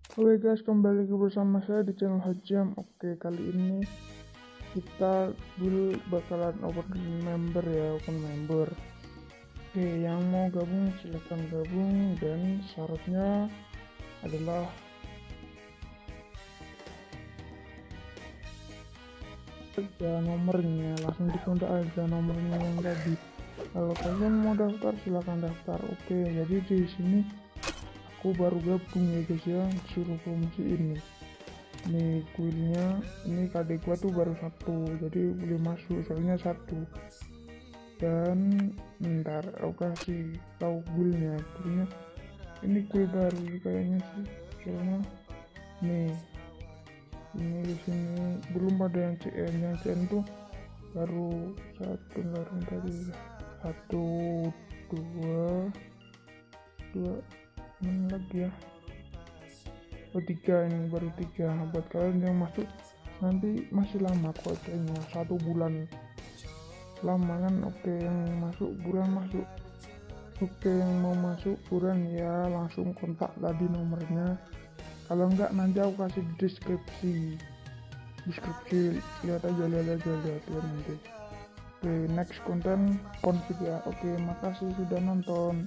Oke guys, kembali lagi bersama saya di channel Hajam. Oke, kali ini kita bakalan open member ya, open member. Oke, yang mau gabung silahkan gabung, dan syaratnya adalah aja nomornya, langsung dikontak aja nomornya yang tadi. Kalau kalian mau daftar silahkan daftar. Oke, jadi di sini aku baru gabung ya guys ya, suruh promosi ini guildnya. Ini KD gua tuh baru satu, jadi belum masuk soalnya satu. Dan ntar aku kasih tahu guildnya ini guild baru kayaknya sih, soalnya nih ini di sini belum pada yang CN tuh baru satu, baru tadi satu dua mana lagi ya, tiga, ini baru tiga. Buat kalian yang masuk nanti masih lama kok, kayaknya 1 bulan lama kan. Oke, yang masuk bulan masuk. Oke, yang mau masuk bulan ya langsung kontak tadi nomornya. Kalau enggak nanti aku kasih di deskripsi, lihat aja nanti. Oke, next konten config ya. Oke, makasih sudah nonton.